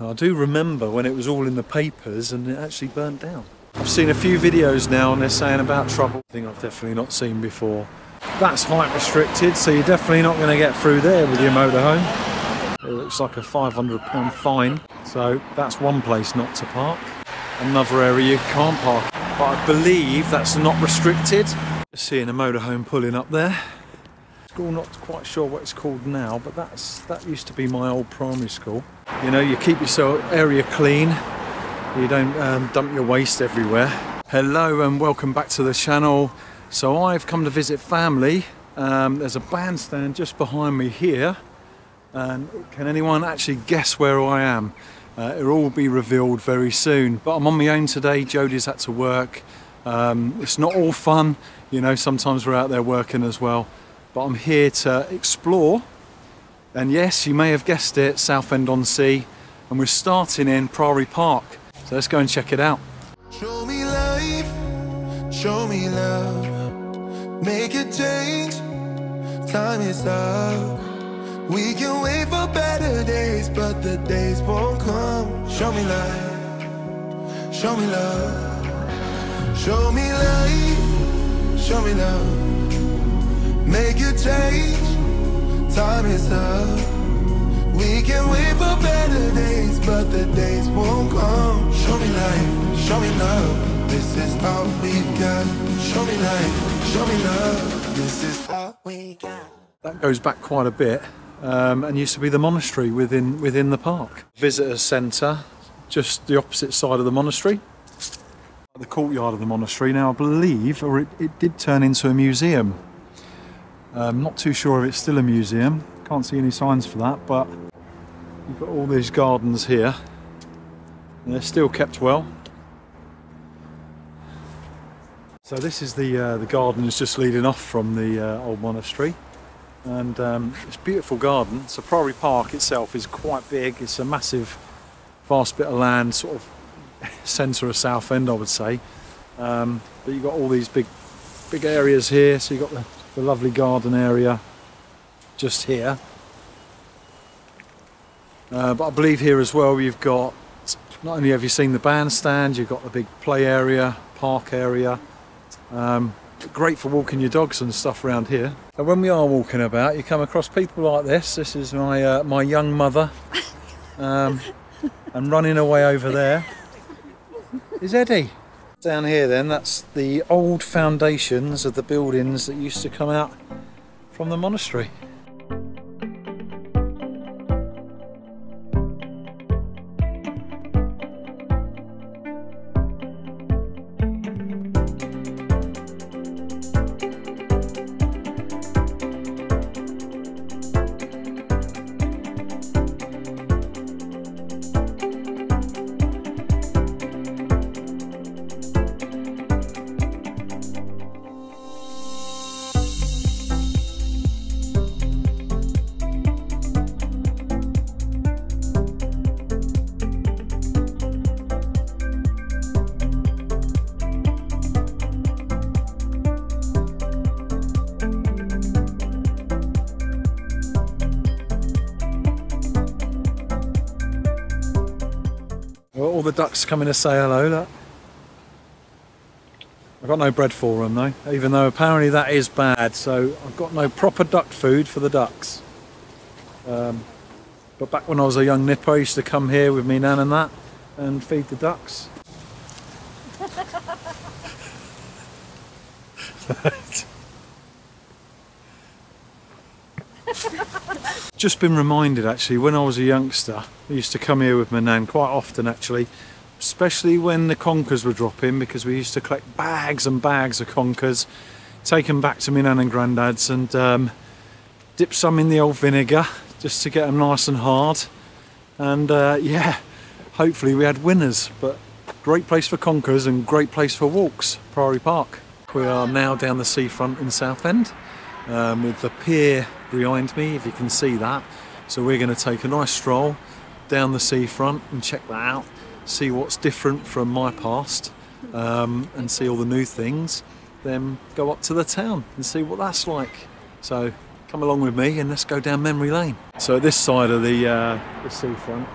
I do remember when it was all in the papers and it actually burnt down. I've seen a few videos now and they're saying about trouble. Thing I've definitely not seen before. That's height restricted, so you're definitely not going to get through there with your motorhome. It looks like a £500 fine, so that's one place not to park. Another area you can't park, but I believe that's not restricted. Just seeing a motorhome pulling up there. School, not quite sure what it's called now, but that used to be my old primary school. You know, you keep your area clean, you don't dump your waste everywhere. Hello and welcome back to the channel. So I've come to visit family. There's a bandstand just behind me here, and can anyone actually guess where I am? It'll all be revealed very soon, but I'm on my own today. Jodie's had to work. It's not all fun, you know, sometimes we're out there working as well. But I'm here to explore, and yes, you may have guessed it, Southend on Sea, and we're starting in Priory Park. So let's go and check it out. Show me life, show me love, make a change, time is up. We can wait for better days, but the days won't come. Show me life, show me love, show me life, show me love. Make a change, time is up. We can wait for better days, but the days won't come. Show me life, show me love, this is all we got. Show me life, show me love, this is all we got. That goes back quite a bit, and used to be the monastery within the park. Visitor centre, just the opposite side of the monastery. The courtyard of the monastery now, I believe, or it did turn into a museum. Not too sure if it's still a museum, can't see any signs for that, but you've got all these gardens here, and they're still kept well. So this is the garden is just leading off from the old monastery, and it's a beautiful garden. So Priory Park itself is quite big, it's a massive, vast bit of land, sort of centre of Southend, I would say. But you've got all these big areas here, so you've got the lovely garden area just here, but I believe here as well you've got, not only have you seen the bandstand, you've got the big play area, park area, great for walking your dogs and stuff around here. And when we are walking about, you come across people like this. This is my young mother, and running away over there is Eddie. Down here then, that's the old foundations of the buildings that used to come out from the monastery. All the ducks coming to say hello, look. I've got no bread for them though, even though apparently that is bad, so I've got no proper duck food for the ducks. But back when I was a young nipper, I used to come here with me nan and that and feed the ducks. Just been reminded actually, when I was a youngster, I used to come here with my nan quite often actually, especially when the conkers were dropping, because we used to collect bags and bags of conkers, take them back to my nan and granddad's, and dip some in the old vinegar just to get them nice and hard, and yeah, hopefully we had winners. But great place for conkers and great place for walks, Priory Park. We are now down the seafront in Southend, with the pier behind me, if you can see that. So we're going to take a nice stroll down the seafront and check that out, see what's different from my past, and see all the new things, then go up to the town and see what that's like. So come along with me and let's go down memory lane. So this side of the seafront,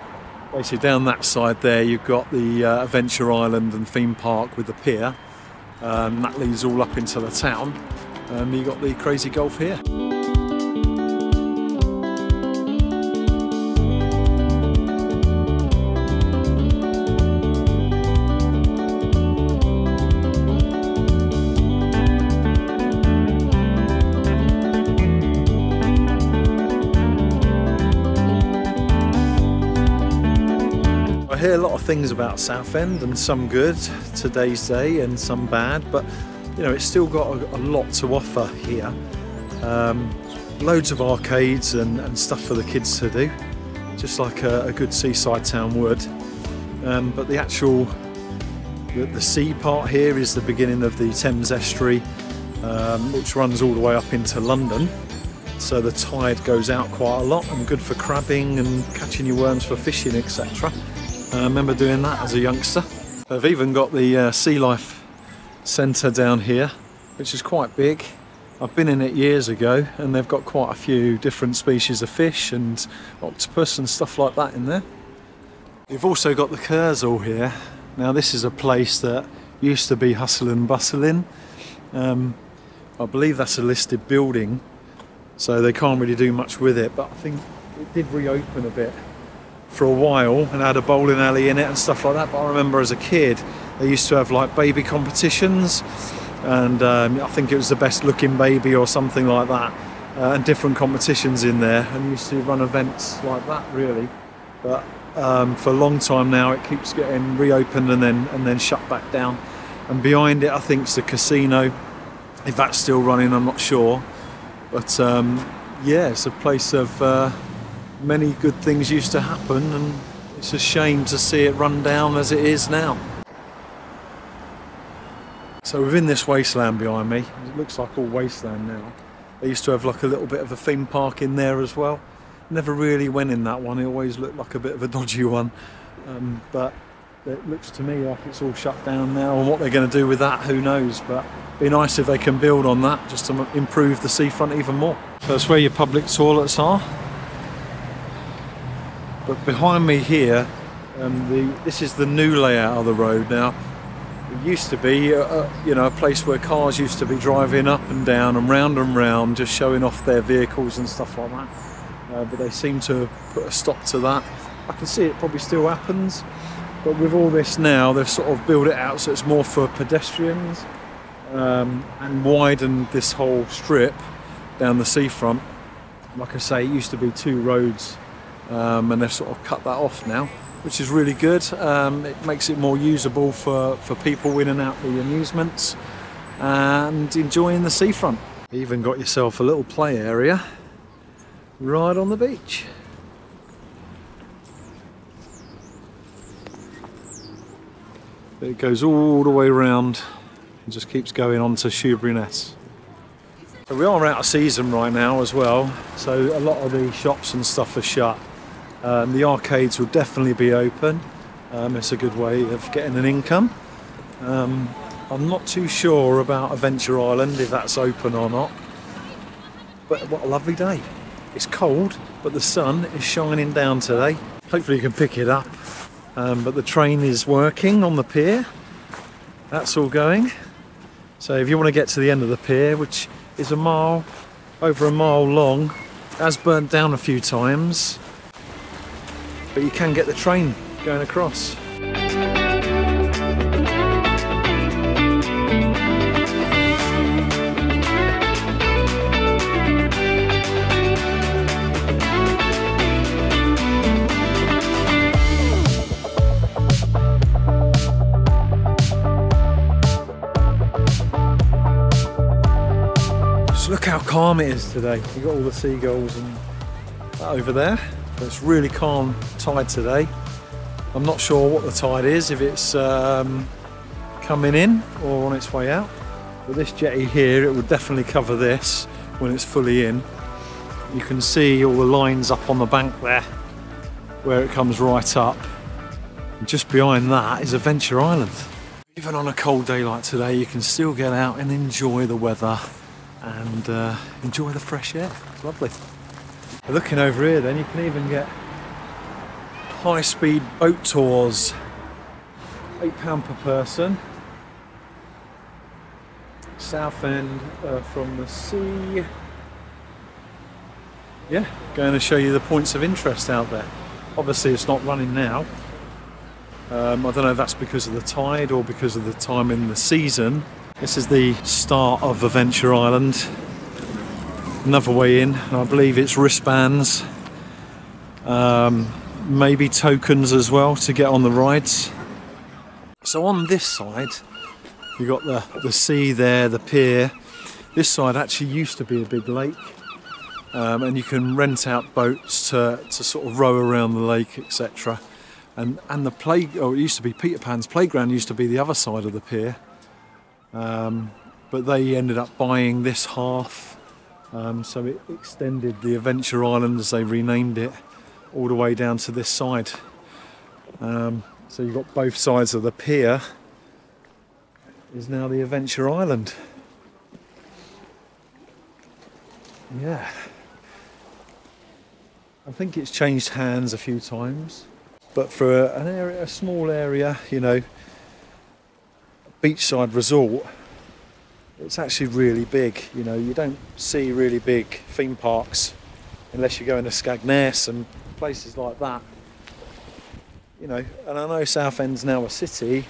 Basically down that side there you've got the Adventure Island and theme park with the pier. That leads all up into the town. You've got the Crazy Golf here. I hear a lot of things about Southend, and some good today's day and some bad, but you know, it's still got a lot to offer here. Loads of arcades and stuff for the kids to do, just like a good seaside town would. But the actual the sea part here is the beginning of the Thames estuary, which runs all the way up into London. So the tide goes out quite a lot and good for crabbing and catching your worms for fishing, etc. I remember doing that as a youngster. They've even got the Sea Life Centre down here, which is quite big. I've been in it years ago, and they've got quite a few different species of fish and octopus and stuff like that in there. You've also got the Kursaal here. Now this is a place that used to be hustle and bustling. I believe that's a listed building, so they can't really do much with it, but I think it did reopen a bit for a while and had a bowling alley in it and stuff like that. But I remember as a kid they used to have like baby competitions, and I think it was the best looking baby or something like that, and different competitions in there, and used to run events like that really. But for a long time now it keeps getting reopened and then shut back down. And behind it I think it's the casino. If that's still running I'm not sure, but yeah, it's a place of many good things used to happen, and it's a shame to see it run down as it is now. So within this wasteland behind me, it looks like all wasteland now, they used to have like a little bit of a theme park in there as well. Never really went in that one, it always looked like a bit of a dodgy one, but it looks to me like it's all shut down now, and what they're going to do with that, who knows, but it'd be nice if they can build on that just to improve the seafront even more. So that's where your public toilets are. But behind me here, this is the new layout of the road now. It used to be, you know, a place where cars used to be driving up and down and round, just showing off their vehicles and stuff like that. But they seem to have put a stop to that. I can see it probably still happens, but with all this now, they've sort of built it out so it's more for pedestrians, and widened this whole strip down the seafront. Like I say, it used to be two roads. And they've sort of cut that off now, which is really good. It makes it more usable for people in and out the amusements and enjoying the seafront. You even got yourself a little play area right on the beach. It goes all the way around and just keeps going on to Shoeburyness. So we are out of season right now as well, so a lot of the shops and stuff are shut. The arcades will definitely be open. It's a good way of getting an income. I'm not too sure about Adventure Island, if that's open or not. But what a lovely day. It's cold, but the sun is shining down today. Hopefully you can pick it up. But the train is working on the pier. That's all going. So if you want to get to the end of the pier, which is over a mile long, it has burnt down a few times. But you can get the train going across. Just look how calm it is today. You've got all the seagulls and that over there. It's really calm tide today. I'm not sure what the tide is, if it's coming in or on its way out. But this jetty here, it would definitely cover this when it's fully in. You can see all the lines up on the bank there, where it comes right up. And just behind that is Adventure Island. Even on a cold day like today, you can still get out and enjoy the weather and enjoy the fresh air. It's lovely. Looking over here then, you can even get high-speed boat tours, £8 per person. Southend from the sea. Yeah, going to show you the points of interest out there. Obviously it's not running now. I don't know if that's because of the tide or because of the time in the season. This is the start of Adventure Island. Another way in, I believe it's wristbands. Maybe tokens as well to get on the rides. So on this side, you've got the sea there, the pier. This side actually used to be a big lake. And you can rent out boats to sort of row around the lake, etc. And it used to be Peter Pan's playground used to be the other side of the pier. But they ended up buying this half. So it extended the Adventure Island, as they renamed it, all the way down to this side. So you've got both sides of the pier is now the Adventure Island. Yeah. I think it's changed hands a few times, but for a small area, you know, beachside resort, it's actually really big. You know, you don't see really big theme parks unless you go into Skegness and places like that. You know, and I know Southend's now a city,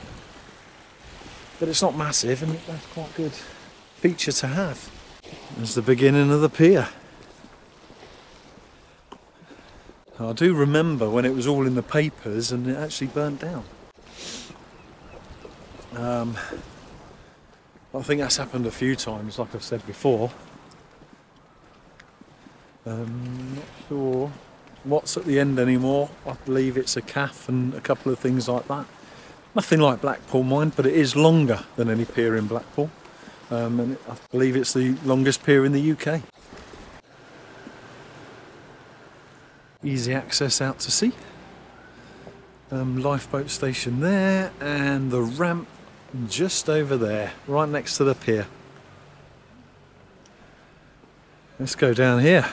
but it's not massive, and that's quite a good feature to have. There's the beginning of the pier. I do remember when it was all in the papers and it actually burnt down. I think that's happened a few times, like I've said before. Not sure what's at the end anymore. I believe it's a calf and a couple of things like that. Nothing like Blackpool, mind, but it is longer than any pier in Blackpool. And I believe it's the longest pier in the UK. Easy access out to sea. Lifeboat station there, and the ramp just over there, right next to the pier. Let's go down here.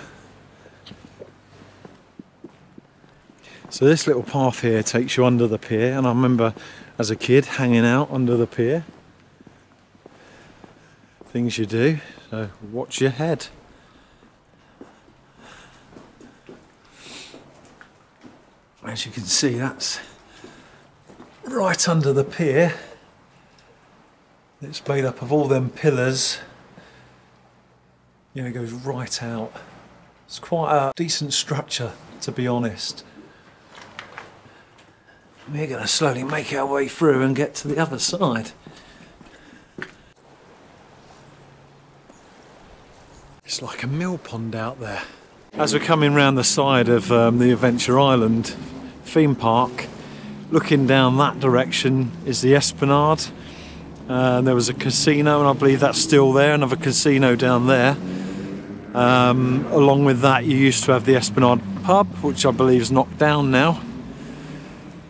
So this little path here takes you under the pier, and I remember as a kid hanging out under the pier. Things you do, so watch your head. As you can see, that's right under the pier. It's made up of all them pillars. You know, it goes right out. It's quite a decent structure, to be honest. We're going to slowly make our way through and get to the other side. It's like a mill pond out there. As we're coming round the side of the Adventure Island theme park, looking down that direction is the Esplanade. There was a casino, and I believe that's still there, another casino down there. Along with that, you used to have the Esplanade pub, which I believe is knocked down now.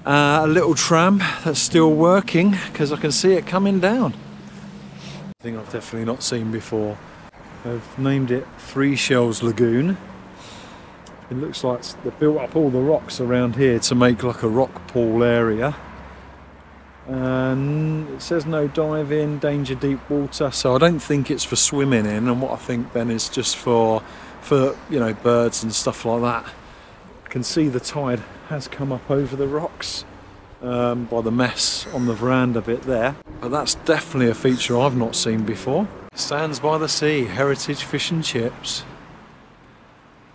A little tram that's still working, because I can see it coming down. I think I've definitely not seen before. They've named it Three Shells Lagoon. It looks like they've built up all the rocks around here to make like a rock pool area. And it says no diving, danger deep water, so I don't think it's for swimming in, and what I think then is just for you know, birds and stuff like that. I can see the tide has come up over the rocks by the mess on the veranda bit there, but that's definitely a feature I've not seen before. Stands by the sea, heritage fish and chips.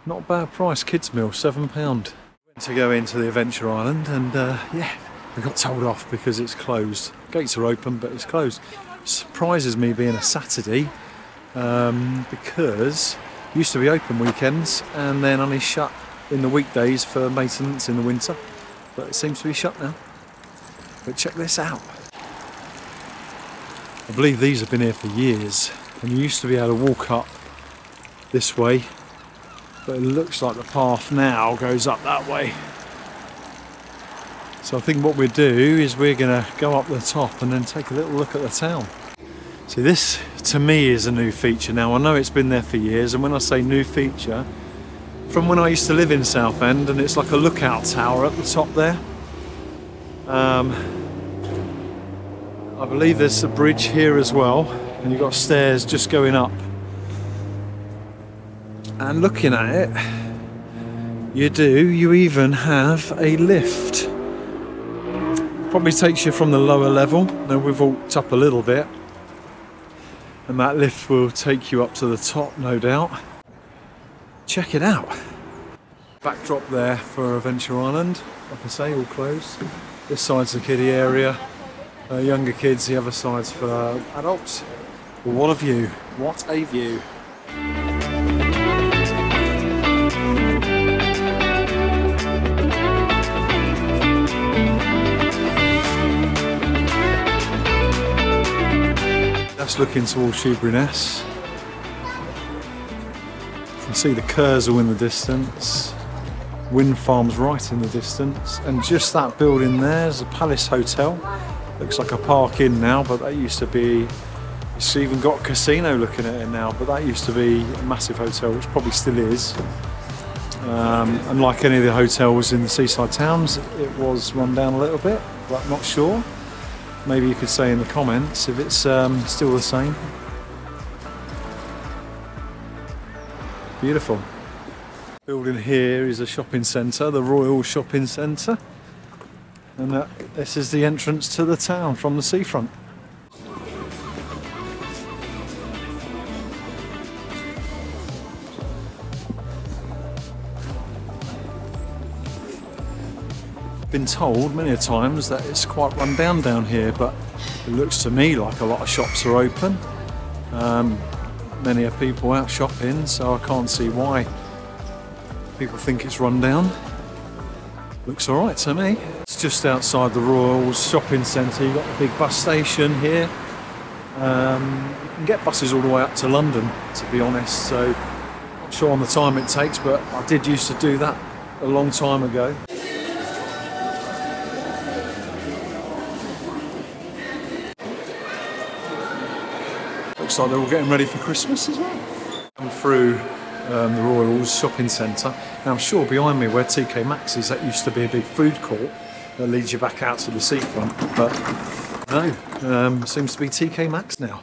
Not a bad price, kids meal, £7. Went to go into the Adventure Island, and yeah, we got told off because it's closed. Gates are open, but it's closed. Surprises me being a Saturday, because it used to be open weekends and then only shut in the weekdays for maintenance in the winter, but it seems to be shut now. But check this out. I believe these have been here for years, and you used to be able to walk up this way, but it looks like the path now goes up that way. So I think what we'll do is we're going to go up the top and then take a little look at the town. See, this to me is a new feature now. I know it's been there for years, and when I say new feature, from when I used to live in Southend, and it's like a lookout tower at the top there. I believe there's a bridge here as well, and you've got stairs just going up. And looking at it, you even have a lift. Probably takes you from the lower level. Now we've walked up a little bit, and that lift will take you up to the top, no doubt. Check it out. Backdrop there for Adventure Island, like I say, all closed. This side's the kiddie area, younger kids, the other side's for adults. Well, what a view, what a view. That's looking towards Shoeburyness. You can see the Kersal in the distance. Wind farms right in the distance, and just that building there is a Palace Hotel. Looks like a Park Inn now, but that used to be, it's even got a casino looking at it now, but that used to be a massive hotel, which probably still is. And like any of the hotels in the seaside towns, it was run down a little bit, but I'm not sure. Maybe you could say in the comments if it's still the same. Beautiful. Building here is a shopping centre, the Royal Shopping Centre, and this is the entrance to the town from the seafront. Been told many a times that it's quite run down here, but it looks to me like a lot of shops are open. Many are people out shopping, so I can't see why people think it's run down. Looks alright to me. It's just outside the Royal Shopping Centre. You've got the big bus station here. You can get buses all the way up to London, to be honest, so I'm not sure on the time it takes, but I did used to do that a long time ago. Looks like they're all getting ready for Christmas as well. Come through the Royals Shopping Centre. Now I'm sure behind me where TK Maxx is, that used to be a big food court that leads you back out to the seafront, but no, seems to be TK Maxx now.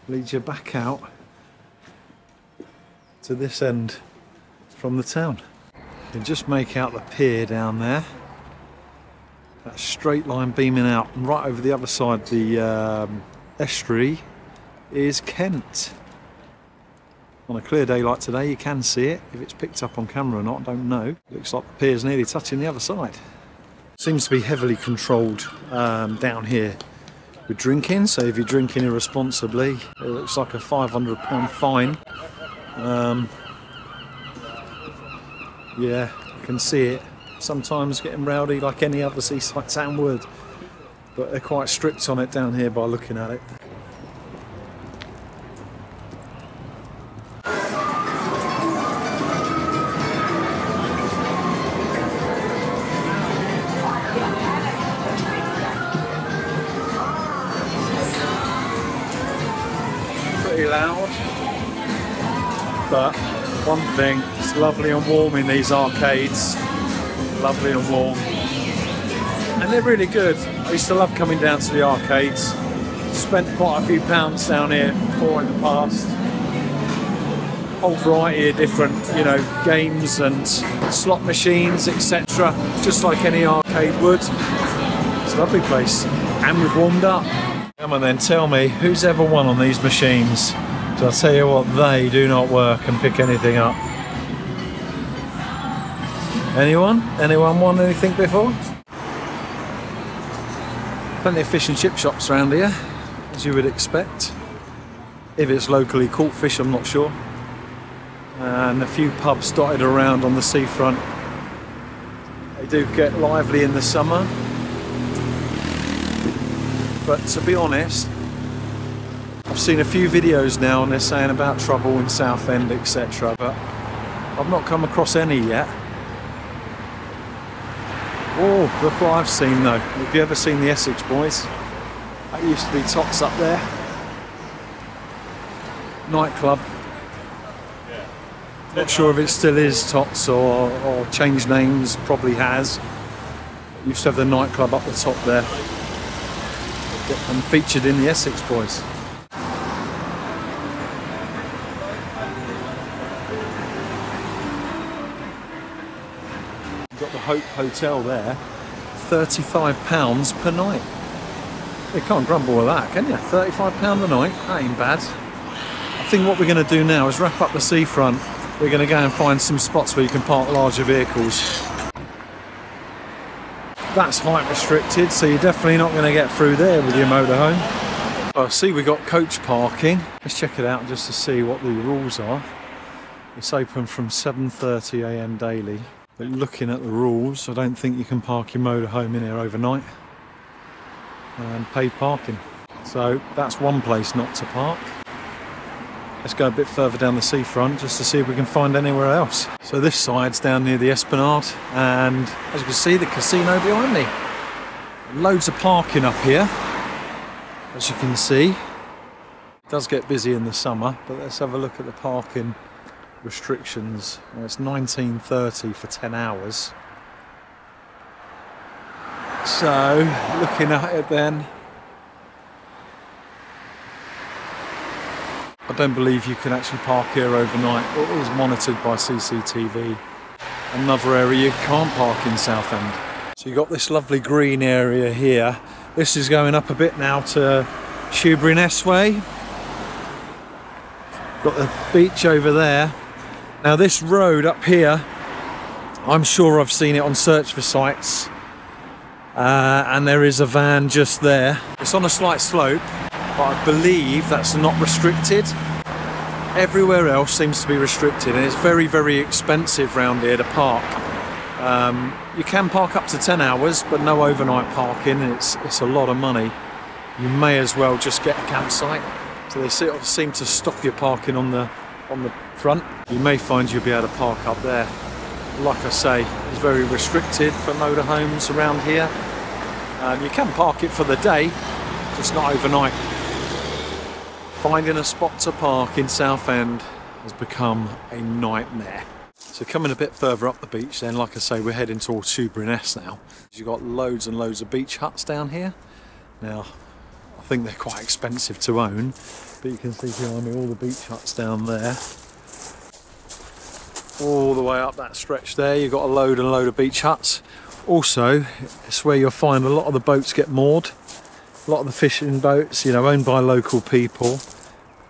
Leads you back out to this end from the town. You can just make out the pier down there. That straight line beaming out, and right over the other side, the estuary is Kent. On a clear day like today you can see it. If it's picked up on camera or not, I don't know. Looks like the pier's nearly touching the other side. Seems to be heavily controlled down here with drinking, so if you're drinking irresponsibly, it looks like a £500 fine. Yeah, I can see it. Sometimes getting rowdy like any other seaside town would, but they're quite strict on it down here by looking at it. Pretty loud, but one thing, it's lovely and warm in these arcades. Lovely and warm, and they're really good. I used to love coming down to the arcades. Spent quite a few pounds down here before in the past. Whole variety of different, you know, games and slot machines, etc. Just like any arcade would. It's a lovely place, and we've warmed up. Come on then, tell me, who's ever won on these machines? So I'll tell you what, they do not work and pick anything up. Anyone? Anyone won anything before? Plenty of fish and chip shops around here, as you would expect. If it's locally caught fish, I'm not sure. And a few pubs dotted around on the seafront. They do get lively in the summer. But to be honest, I've seen a few videos now and they're saying about trouble in Southend, etc. But I've not come across any yet. Oh, look what I've seen though. Have you ever seen the Essex Boys? That used to be Tots up there. Nightclub. Not sure if it still is Tots or changed names, probably has. Used to have the nightclub up the top there and featured in the Essex Boys. You've got the Hope Hotel there, £35 per night. You can't grumble with that, can you? £35 a night, that ain't bad. I think what we're going to do now is wrap up the seafront. We're going to go and find some spots where you can park larger vehicles. That's height restricted, so you're definitely not going to get through there with your motorhome. I see we've got coach parking. Let's check it out just to see what the rules are. It's open from 7:30 AM daily. But looking at the rules, I don't think you can park your motorhome in here overnight and pay parking. So that's one place not to park. Let's go a bit further down the seafront just to see if we can find anywhere else. So this side's down near the Esplanade, and as you can see, the casino behind me. Loads of parking up here, as you can see. It does get busy in the summer, but let's have a look at the parking restrictions. Well, it's 19.30 for 10 hours. So, looking at it then, I don't believe you can actually park here overnight. It is monitored by CCTV. Another area you can't park in Southend. So you've got this lovely green area here. This is going up a bit now to Shoebury Way. Got the beach over there. Now this road up here, I'm sure I've seen it on search for sites. And there is a van just there. It's on a slight slope, but I believe that's not restricted. Everywhere else seems to be restricted, and it's very, very expensive round here to park. You can park up to 10 hours, but no overnight parking. It's a lot of money. You may as well just get a campsite. So they sort of seem to stop your parking on the front. You may find you'll be able to park up there. Like I say, it's very restricted for motorhomes around here. You can park it for the day, just not overnight. Finding a spot to park in Southend has become a nightmare. So coming a bit further up the beach then, like I say, we're heading towards Shoebury now. You've got loads and loads of beach huts down here. Now, I think they're quite expensive to own, but you can see behind me all the beach huts down there. All the way up that stretch there, you've got a load and load of beach huts. Also, it's where you'll find a lot of the boats get moored. A lot of the fishing boats, you know, owned by local people.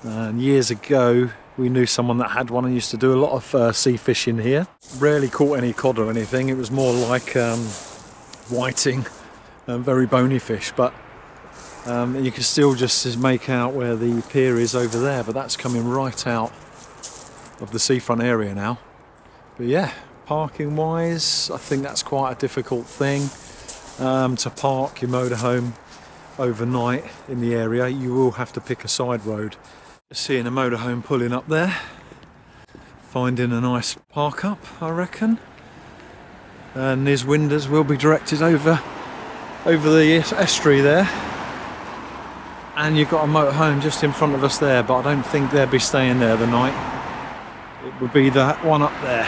And years ago, we knew someone that had one and used to do a lot of sea fishing here. Rarely caught any cod or anything. It was more like whiting and very bony fish. But you can still just make out where the pier is over there. But that's coming right out of the seafront area now. But yeah, parking wise, I think that's quite a difficult thing to park your motorhome overnight in the area. You will have to pick a side road. Seeing a motorhome pulling up there, finding a nice park up, I reckon, and his windows will be directed over the estuary there, and you've got a motorhome just in front of us there, but I don't think they'll be staying there the night. It would be that one up there.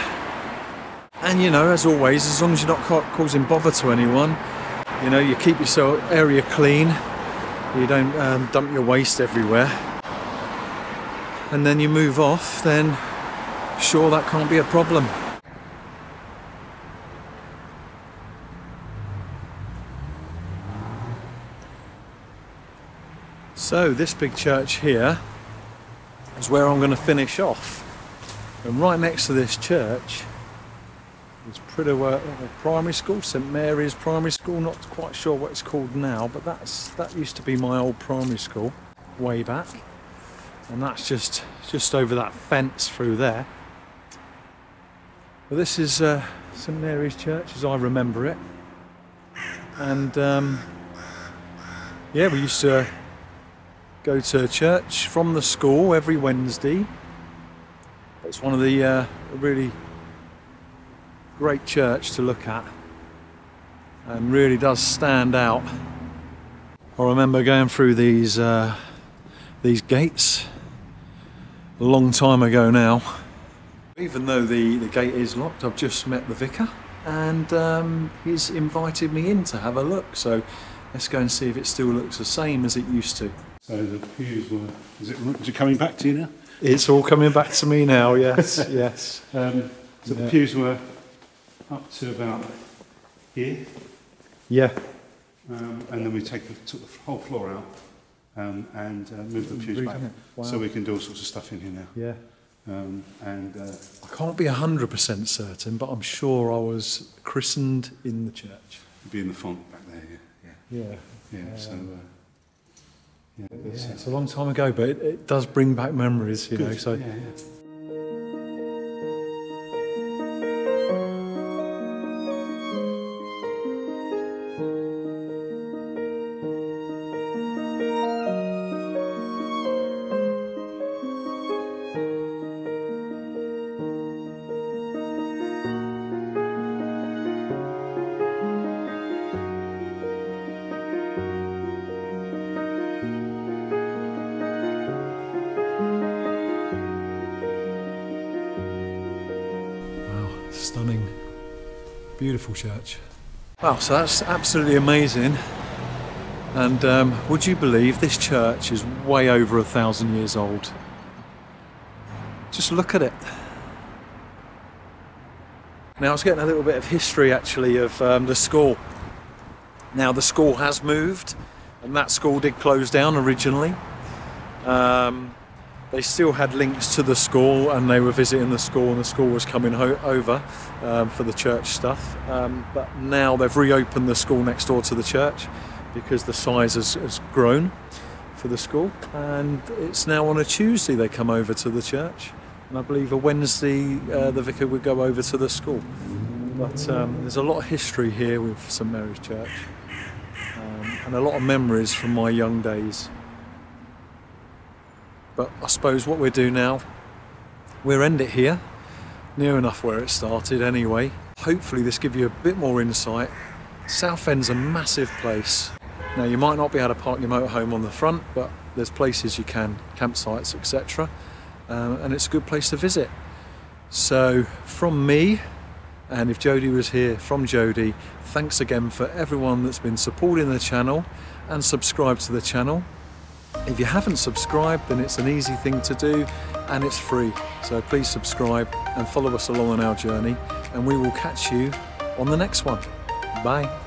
And you know, as always, as long as you're not causing bother to anyone, you know, you keep your area clean, you don't dump your waste everywhere, and then you move off, then sure, that can't be a problem. So this big church here is where I'm going to finish off, and right next to this church is pretty well a primary school, St Mary's Primary School. Not quite sure what it's called now, but that used to be my old primary school way back, and that's just over that fence through there. But this is St Mary's Church as I remember it, and yeah, we used to go to church from the school every Wednesday. It's one of the really great church to look at, and really does stand out. I remember going through these gates a long time ago now, Even though the gate is locked, I've just met the vicar and he's invited me in to have a look. So let's go and see if it still looks the same as it used to. So the pews were, is it coming back to you now? It's all coming back to me now, yes, yes. So the pews were up to about here. Yeah. And then we took the whole floor out and moved the pews back. Wow. So we can do all sorts of stuff in here now. Yeah. I can't be 100% certain, but I'm sure I was christened in the church. Be in the font back there, yeah. It's a long time ago, but it does bring back memories, you know. So. Yeah. Stunning, beautiful church. Wow, so that's absolutely amazing. And would you believe this church is way over 1,000 years old? Just look at it. Now I was getting a little bit of history actually of the school. Now the school has moved, and that school did close down originally. They still had links to the school, and they were visiting the school, and the school was coming over for the church stuff. But now they've reopened the school next door to the church because the size has grown for the school, and it's now on a Tuesday they come over to the church, and I believe a Wednesday the vicar would go over to the school. But there's a lot of history here with St Mary's Church, and a lot of memories from my young days. But I suppose what we'll do now, we'll end it here, near enough where it started anyway. Hopefully this gives you a bit more insight. Southend's a massive place. Now you might not be able to park your motorhome on the front, but there's places you can, campsites, etc. And it's a good place to visit. So from me, and if Jodie was here, from Jodie, thanks again for everyone that's been supporting the channel and subscribed to the channel. If you haven't subscribed, then it's an easy thing to do and it's free. So please subscribe and follow us along on our journey, and we will catch you on the next one. Bye.